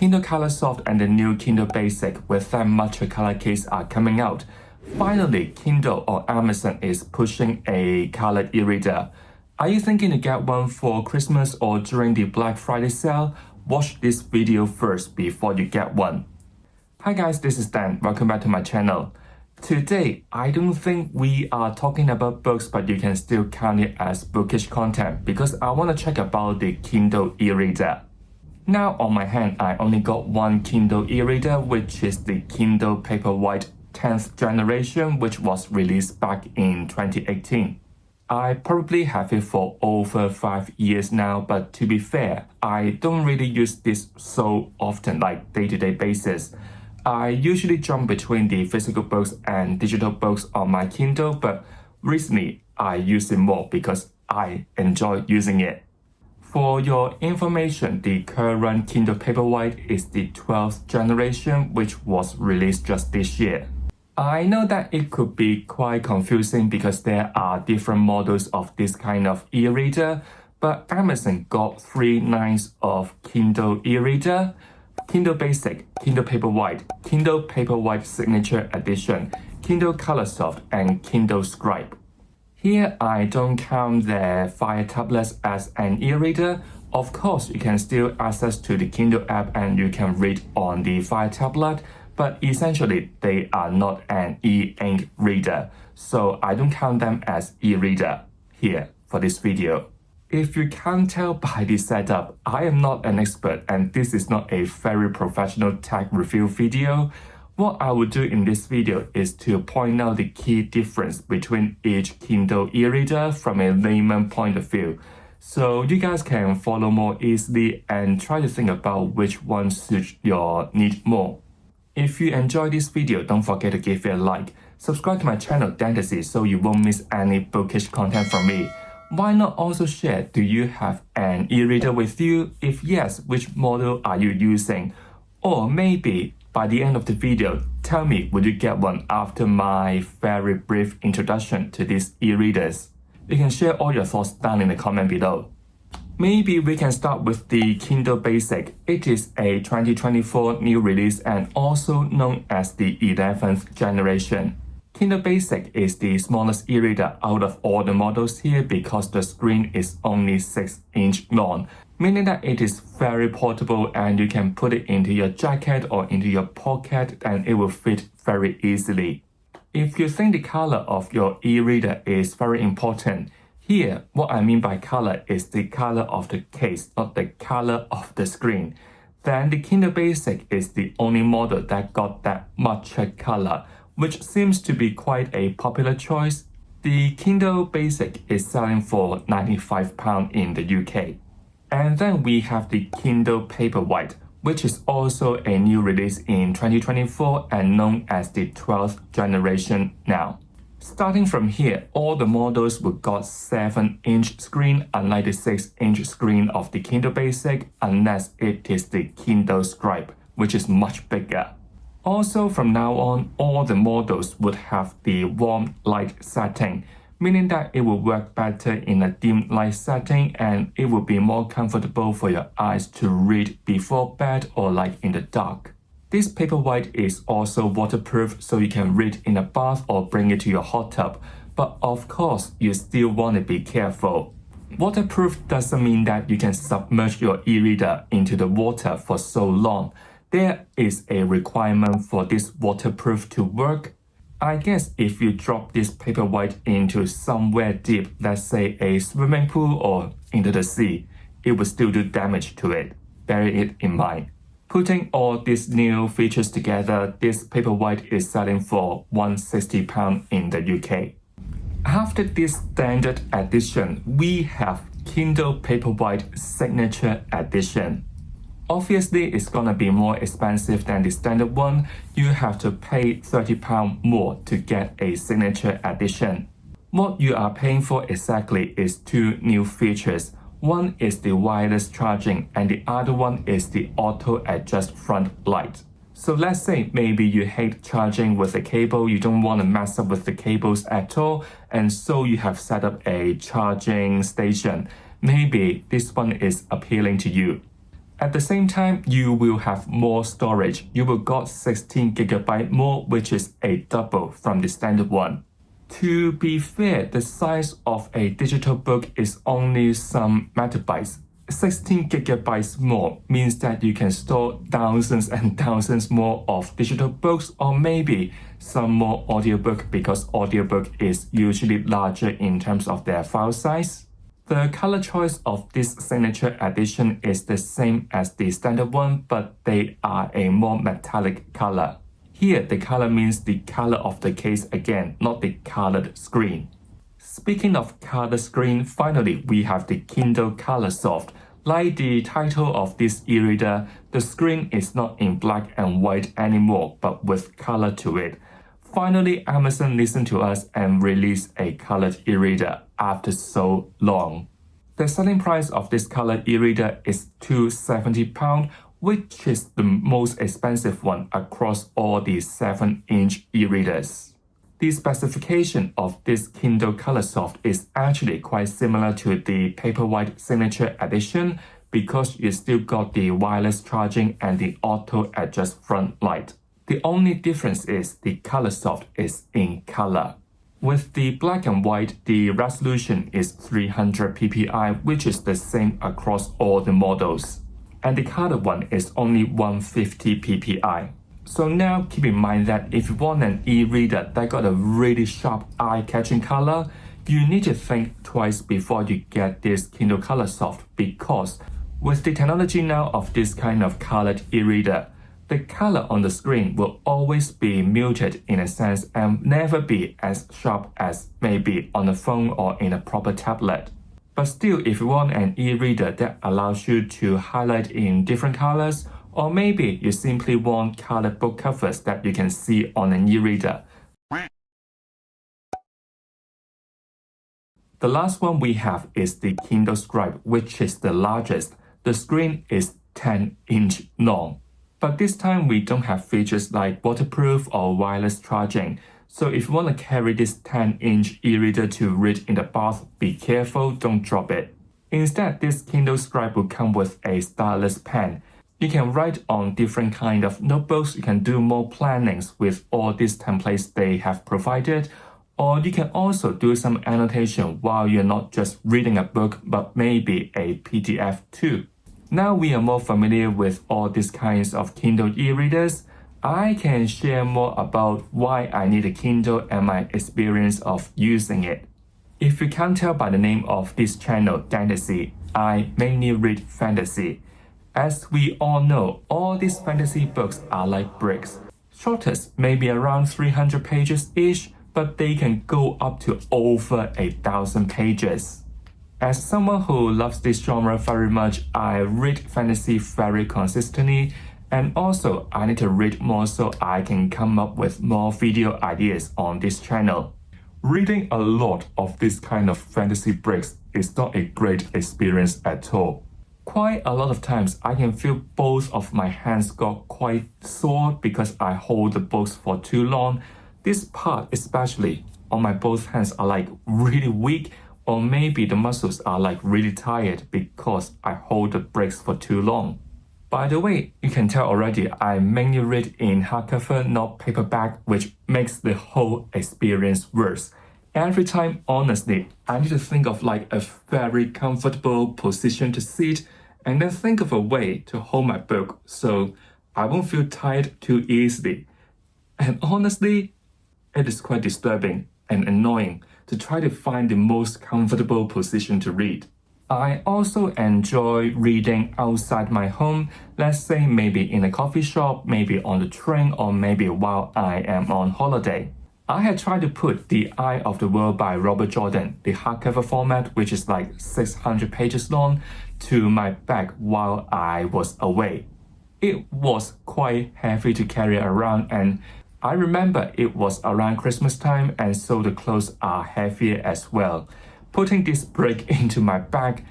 Kindle Colorsoft and the new Kindle Basic with that matcha color case are coming out. Finally, Kindle or Amazon is pushing a colored e-reader. Are you thinking to get one for Christmas or during the Black Friday sale? Watch this video first before you get one. Hi guys, this is Dan. Welcome back to my channel. Today, I don't think we are talking about books, but you can still count it as bookish content because I want to check about the Kindle e-reader. Now on my hand, I only got one Kindle e-reader, which is the Kindle Paperwhite 10th generation, which was released back in 2018. I probably have it for over 5 years now, but to be fair, I don't really use this so often, like day-to-day basis. I usually jump between the physical books and digital books on my Kindle, but recently I use it more because I enjoy using it. For your information, the current Kindle Paperwhite is the 12th generation, which was released just this year. I know that it could be quite confusing because there are different models of this kind of e-reader, but Amazon got 3 lines of Kindle e-reader: Kindle Basic, Kindle Paperwhite, Kindle Paperwhite Signature Edition, Kindle Colorsoft, and Kindle Scribe. Here, I don't count the Fire tablets as an e-reader. Of course, you can still access to the Kindle app and you can read on the Fire tablet, but essentially, they are not an e-ink reader, so I don't count them as e-reader here for this video. If you can't tell by the setup, I am not an expert and this is not a very professional tech review video. What I will do in this video is to point out the key difference between each Kindle e-reader from a layman point of view, so you guys can follow more easily and try to think about which one suits your need more. If you enjoyed this video, don't forget to give it a like. Subscribe to my channel Dantasy so you won't miss any bookish content from me. Why not also share, do you have an e-reader with you? If yes, which model are you using? Or maybe by the end of the video, tell me would you get one after my very brief introduction to these e-readers. You can share all your thoughts down in the comment below. Maybe we can start with the Kindle Basic. It is a 2024 new release and also known as the 11th generation. Kindle Basic is the smallest e-reader out of all the models here because the screen is only 6 inches long, meaning that it is very portable and you can put it into your jacket or into your pocket and it will fit very easily. If you think the color of your e-reader is very important, here, what I mean by color is the color of the case, not the color of the screen. Then the Kindle Basic is the only model that got that matcha color, which seems to be quite a popular choice. The Kindle Basic is selling for £95 in the UK. And then we have the Kindle Paperwhite, which is also a new release in 2024 and known as the 12th generation now. Starting from here, all the models will got 7-inch screen, unlike the 6-inch screen of the Kindle Basic, unless it is the Kindle Scribe, which is much bigger. Also, from now on, all the models would have the warm light setting, meaning that it will work better in a dim light setting and it will be more comfortable for your eyes to read before bed or like in the dark. This Paperwhite is also waterproof, so you can read in a bath or bring it to your hot tub. But of course, you still want to be careful. Waterproof doesn't mean that you can submerge your e-reader into the water for so long. There is a requirement for this waterproof to work. I guess if you drop this Paperwhite into somewhere deep, let's say a swimming pool or into the sea, it will still do damage to it. Bear it in mind. Putting all these new features together, this Paperwhite is selling for £160 in the UK. After this standard edition, we have Kindle Paperwhite Signature Edition. Obviously, it's gonna be more expensive than the standard one. You have to pay £30 more to get a Signature Edition. What you are paying for exactly is 2 new features. One is the wireless charging and the other one is the auto adjust front light. So let's say maybe you hate charging with a cable, you don't want to mess up with the cables at all, and so you have set up a charging station. Maybe this one is appealing to you. At the same time, you will have more storage. You will got 16GB more, which is a double from the standard one. To be fair, the size of a digital book is only some megabytes. 16GB more means that you can store thousands and thousands more of digital books, or maybe some more audiobook, because audiobook is usually larger in terms of their file size. The color choice of this signature edition is the same as the standard one, but they are a more metallic color. Here, the color means the color of the case again, not the colored screen. Speaking of color screen, finally, we have the Kindle Colorsoft. Like the title of this e-reader, the screen is not in black and white anymore, but with color to it. Finally, Amazon listened to us and released a colored e-reader after so long. The selling price of this colored e-reader is £270, which is the most expensive one across all the 7-inch e-readers. The specification of this Kindle Colorsoft is actually quite similar to the Paperwhite Signature Edition because you still got the wireless charging and the auto adjust front light. The only difference is the Colorsoft is in color. With the black and white, the resolution is 300 ppi, which is the same across all the models. And the color one is only 150 ppi. So now keep in mind that if you want an e-reader that got a really sharp eye-catching color, you need to think twice before you get this Kindle Colorsoft, because with the technology now of this kind of colored e-reader, the color on the screen will always be muted in a sense and never be as sharp as maybe on a phone or in a proper tablet. But still, if you want an e-reader that allows you to highlight in different colors, or maybe you simply want colored book covers that you can see on an e-reader. The last one we have is the Kindle Scribe, which is the largest. The screen is 10-inch long. But this time we don't have features like waterproof or wireless charging. So if you want to carry this 10-inch e-reader to read in the bath, be careful, don't drop it. Instead, this Kindle Scribe will come with a stylus pen. You can write on different kind of notebooks, you can do more plannings with all these templates they have provided, or you can also do some annotation while you're not just reading a book, but maybe a PDF too. Now we are more familiar with all these kinds of Kindle e-readers, I can share more about why I need a Kindle and my experience of using it. If you can't tell by the name of this channel, Fantasy, I mainly read fantasy. As we all know, all these fantasy books are like bricks. Shortest maybe around 300 pages each, but they can go up to over 1,000 pages. As someone who loves this genre very much, I read fantasy very consistently, and also I need to read more so I can come up with more video ideas on this channel. Reading a lot of this kind of fantasy bricks is not a great experience at all. Quite a lot of times I can feel both of my hands got quite sore because I hold the books for too long. This part especially on my both hands are like really weak, or maybe the muscles are like really tired because I hold the bricks for too long. By the way, you can tell already I mainly read in hardcover, not paperback, which makes the whole experience worse. Every time, honestly, I need to think of like a very comfortable position to sit and then think of a way to hold my book so I won't feel tired too easily. And honestly, it is quite disturbing and annoying to try to find the most comfortable position to read. I also enjoy reading outside my home, let's say maybe in a coffee shop, maybe on the train, or maybe while I am on holiday. I had tried to put The Eye of the World by Robert Jordan, the hardcover format, which is like 600 pages long, to my bag while I was away. It was quite heavy to carry around, and I remember it was around Christmas time, and so the clothes are heavier as well. Putting this brick into my bag,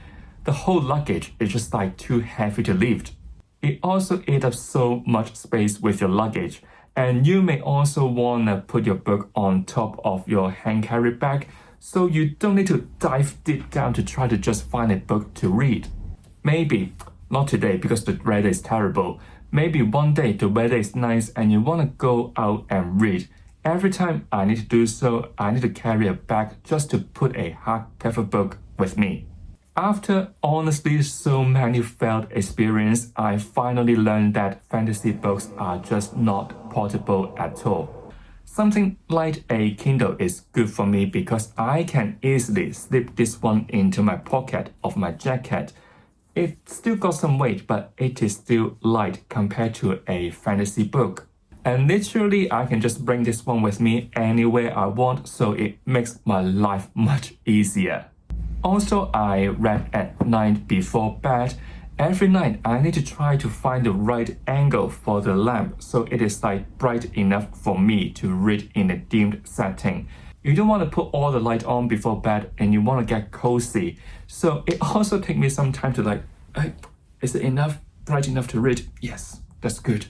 the whole luggage is just like too heavy to lift. It also eats up so much space with your luggage, and you may also want to put your book on top of your hand carry bag so you don't need to dive deep down to try to just find a book to read. Maybe, not today because the weather is terrible. Maybe one day the weather is nice and you want to go out and read. Every time I need to do so, I need to carry a bag just to put a hardcover book with me. After honestly so many failed experiences, I finally learned that fantasy books are just not portable at all. Something like a Kindle is good for me because I can easily slip this one into my pocket of my jacket. It still got some weight, but it is still light compared to a fantasy book. And literally, I can just bring this one with me anywhere I want, so it makes my life much easier. Also, I read at night before bed. Every night, I need to try to find the right angle for the lamp so it is like bright enough for me to read in a dimmed setting. You don't want to put all the light on before bed and you want to get cozy. So it also takes me some time to is it enough, bright enough to read? Yes, that's good.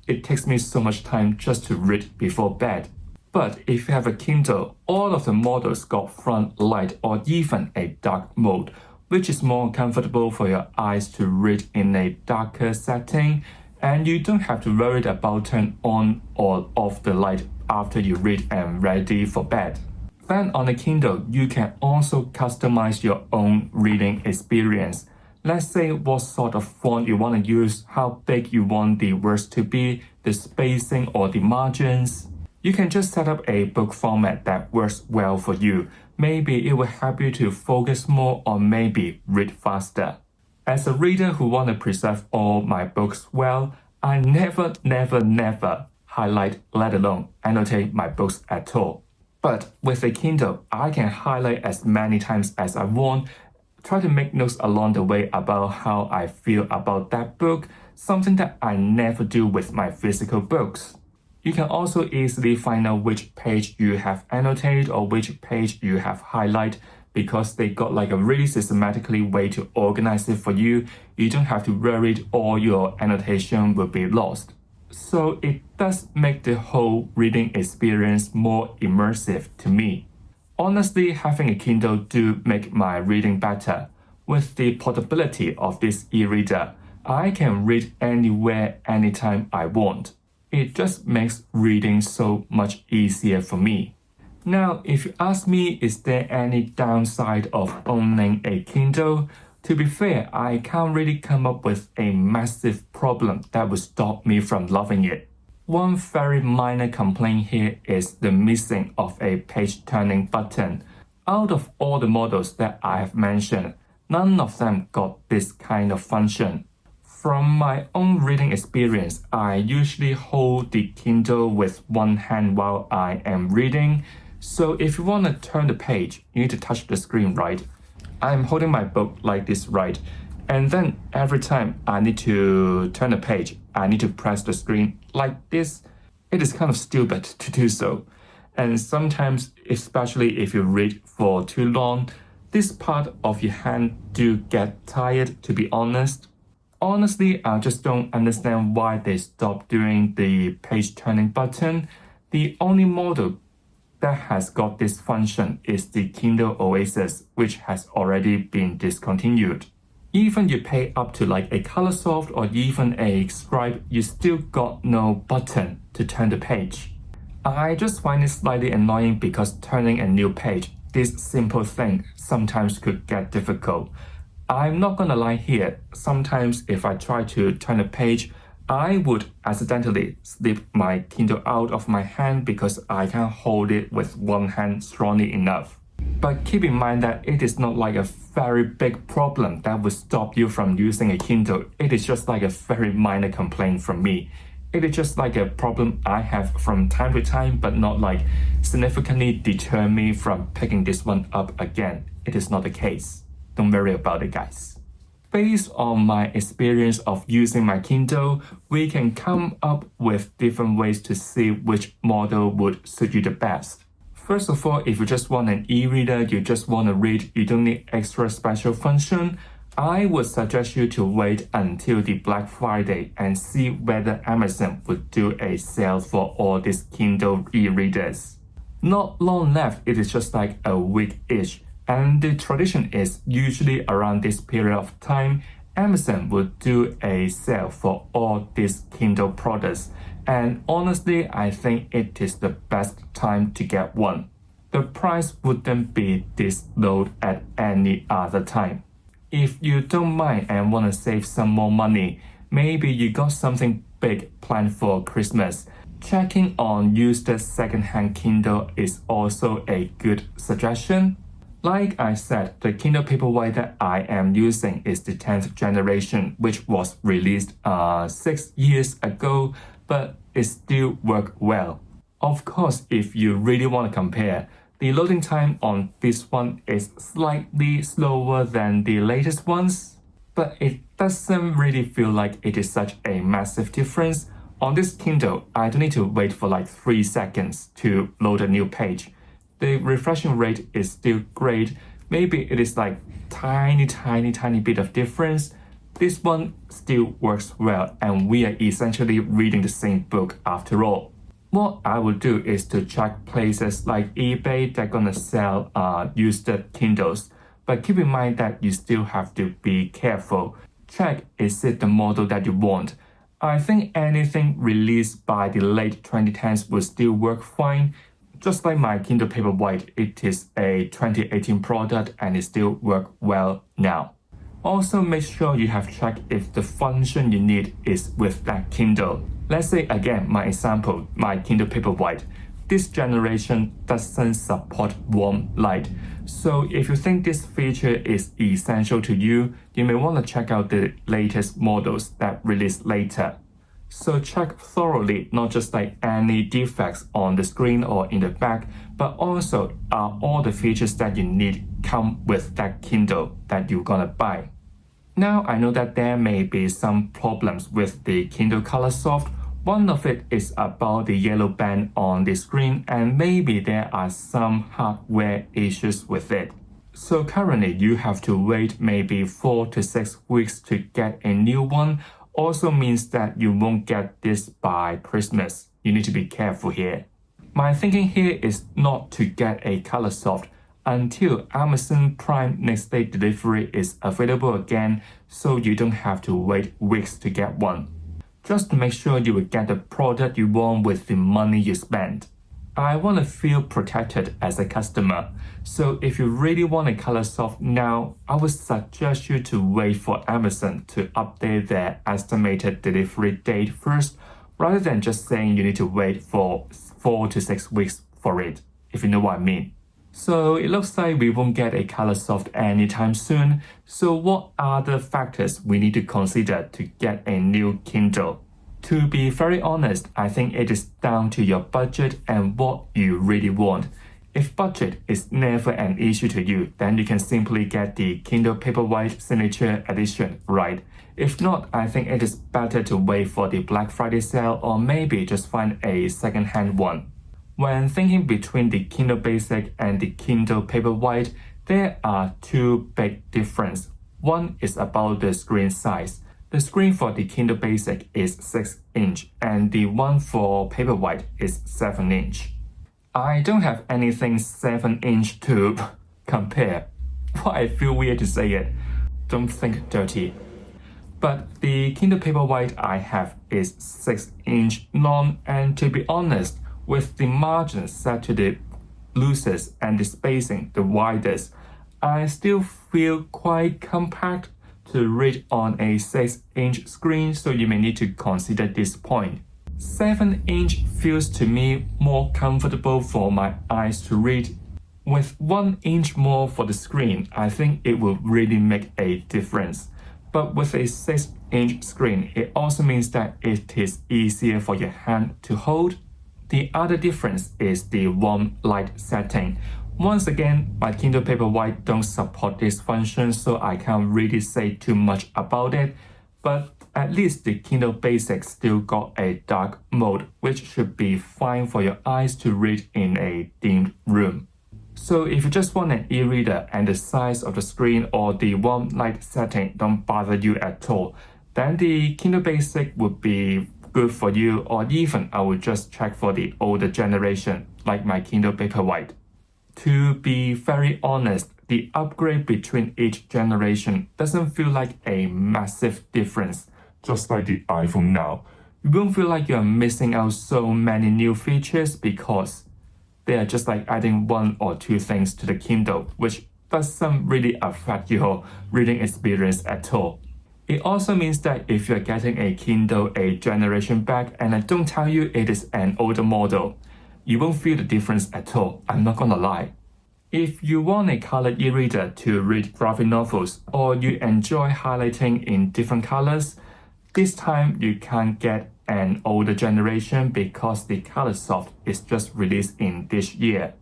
It takes me so much time just to read before bed. But if you have a Kindle, all of the models got front light or even a dark mode, which is more comfortable for your eyes to read in a darker setting, and you don't have to worry about turn on or off the light after you read and ready for bed. Then on the Kindle, you can also customize your own reading experience. Let's say what sort of font you want to use, how big you want the words to be, the spacing or the margins. You can just set up a book format that works well for you. Maybe it will help you to focus more or maybe read faster. As a reader who want to preserve all my books well, I never highlight, let alone annotate my books at all. But with a Kindle, I can highlight as many times as I want, try to make notes along the way about how I feel about that book, something that I never do with my physical books. You can also easily find out which page you have annotated or which page you have highlighted because they got like a really systematically way to organize it for you. You don't have to worry all your annotation will be lost. So it does make the whole reading experience more immersive to me. Honestly, having a Kindle do make my reading better. With the portability of this e-reader, I can read anywhere, anytime I want. It just makes reading so much easier for me. Now, if you ask me, is there any downside of owning a Kindle? To be fair, I can't really come up with a massive problem that would stop me from loving it. One very minor complaint here is the missing of a page-turning button. Out of all the models that I have mentioned, none of them got this kind of function. From my own reading experience, I usually hold the Kindle with one hand while I am reading. So if you want to turn the page, you need to touch the screen, right? I'm holding my book like this, right? And then every time I need to turn the page, I need to press the screen like this. It is kind of stupid to do so. And sometimes, especially if you read for too long, this part of your hand do get tired, to be honest. Honestly, I just don't understand why they stopped doing the page turning button. The only model that has got this function is the Kindle Oasis, which has already been discontinued. Even you pay up to like a Colorsoft or even a Scribe, you still got no button to turn the page. I just find it slightly annoying because turning a new page, this simple thing, sometimes could get difficult. I'm not gonna lie here, sometimes if I try to turn a page, I would accidentally slip my Kindle out of my hand because I can't hold it with one hand strongly enough. But keep in mind that it is not like a very big problem that would stop you from using a Kindle. It is just like a very minor complaint from me. It is just like a problem I have from time to time, but not like significantly deter me from picking this one up again. It is not the case. Don't worry about it, guys. Based on my experience of using my Kindle, we can come up with different ways to see which model would suit you the best. First of all, if you just want an e-reader, you just want to read, you don't need extra special function, I would suggest you to wait until the Black Friday and see whether Amazon would do a sale for all these Kindle e-readers. Not long left, it is just like a week-ish, and the tradition is usually around this period of time, Amazon will do a sale for all these Kindle products, and honestly, I think it is the best time to get one. The price wouldn't be this low at any other time. If you don't mind and want to save some more money, maybe you got something big planned for Christmas, checking on used second-hand Kindle is also a good suggestion. Like I said, the Kindle Paperwhite that I am using is the 10th generation, which was released 6 years ago, but it still works well. Of course, if you really want to compare, the loading time on this one is slightly slower than the latest ones, but it doesn't really feel like it is such a massive difference. On this Kindle, I don't need to wait for like 3 seconds to load a new page. The refreshing rate is still great. Maybe it is like tiny bit of difference. This one still works well, and we are essentially reading the same book after all. What I will do is to check places like eBay that are gonna sell used Kindles, but keep in mind that you still have to be careful. Check is it the model that you want. I think anything released by the late 2010s will still work fine. Just like my Kindle Paperwhite, it is a 2018 product and it still works well now. Also make sure you have checked if the function you need is with that Kindle. Let's say again, my example, my Kindle Paperwhite. This generation doesn't support warm light. So if you think this feature is essential to you, you may want to check out the latest models that release later. So check thoroughly, not just like any defects on the screen or in the back, but also are all the features that you need come with that Kindle that you're gonna buy. Now I know that there may be some problems with the Kindle Colorsoft. One of it is about the yellow band on the screen, and maybe there are some hardware issues with it. So currently you have to wait maybe 4 to 6 weeks to get a new one. Also means that you won't get this by Christmas. You need to be careful here. My thinking here is not to get a Colorsoft until Amazon Prime next day delivery is available again, so you don't have to wait weeks to get one. Just to make sure you will get the product you want with the money you spend. I want to feel protected as a customer, so if you really want a Colorsoft now, I would suggest you to wait for Amazon to update their estimated delivery date first, rather than just saying you need to wait for 4 to 6 weeks for it, if you know what I mean. So it looks like we won't get a Colorsoft anytime soon, so what are the factors we need to consider to get a new Kindle? To be very honest, I think it is down to your budget and what you really want. If budget is never an issue to you, then you can simply get the Kindle Paperwhite Signature Edition, right? If not, I think it is better to wait for the Black Friday sale or maybe just find a second-hand one. When thinking between the Kindle Basic and the Kindle Paperwhite, there are two big differences. One is about the screen size. The screen for the Kindle Basic is 6-inch and the one for Paperwhite is 7-inch. I don't have anything 7-inch to compare. Well, I feel weird to say it. Don't think dirty. But the Kindle Paperwhite I have is 6-inch long, and to be honest, with the margin set to the loosest and the spacing the widest, I still feel quite compact to read on a 6-inch screen, so you may need to consider this point. 7-inch feels to me more comfortable for my eyes to read. With 1 inch more for the screen, I think it will really make a difference. But with a 6-inch screen, it also means that it is easier for your hand to hold. The other difference is the warm light setting. Once again, my Kindle Paperwhite don't support this function, so I can't really say too much about it, but at least the Kindle Basic still got a dark mode, which should be fine for your eyes to read in a dimmed room. So if you just want an e-reader and the size of the screen or the warm light setting don't bother you at all, then the Kindle Basic would be good for you, or even I would just check for the older generation, like my Kindle Paperwhite. To be very honest, the upgrade between each generation doesn't feel like a massive difference. Just like the iPhone now, you won't feel like you're missing out so many new features because they are just like adding one or two things to the Kindle, which doesn't really affect your reading experience at all. It also means that if you're getting a Kindle a generation back and I don't tell you it is an older model, you won't feel the difference at all, I'm not gonna lie. If you want a colored e-reader to read graphic novels or you enjoy highlighting in different colors, this time you can't get an older generation because the Colorsoft is just released in this year.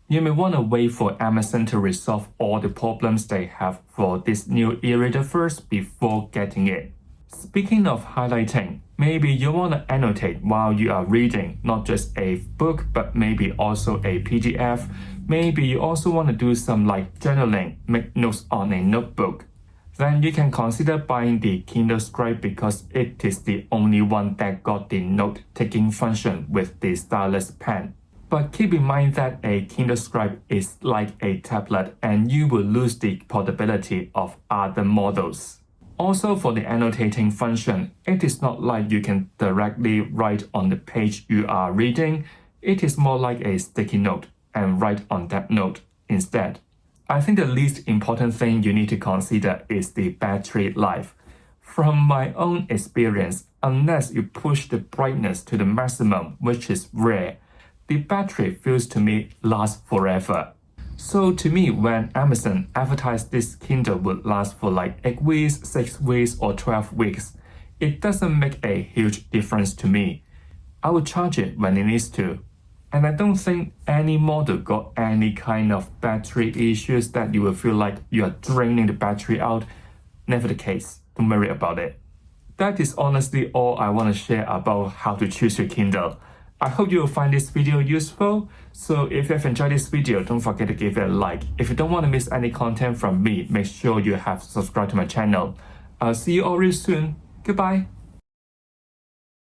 You may want to wait for Amazon to resolve all the problems they have for this new e-reader first before getting it. Speaking of highlighting, maybe you want to annotate while you are reading, not just a book, but maybe also a PDF. Maybe you also want to do some like journaling, make notes on a notebook. Then you can consider buying the Kindle Scribe because it is the only one that got the note-taking function with the stylus pen. But keep in mind that a Kindle Scribe is like a tablet and you will lose the portability of other models. Also for the annotating function, it is not like you can directly write on the page you are reading. It is more like a sticky note and write on that note instead. I think the least important thing you need to consider is the battery life. From my own experience, unless you push the brightness to the maximum, which is rare, the battery feels to me lasts forever. So to me, when Amazon advertised this Kindle would last for like 8 weeks, 6 weeks, or 12 weeks, it doesn't make a huge difference to me. I will charge it when it needs to. And I don't think any model got any kind of battery issues that you will feel like you are draining the battery out. Never the case. Don't worry about it. That is honestly all I want to share about how to choose your Kindle. I hope you will find this video useful. So if you have enjoyed this video, don't forget to give it a like. If you don't want to miss any content from me, make sure you have subscribed to my channel. I'll see you all real soon. Goodbye.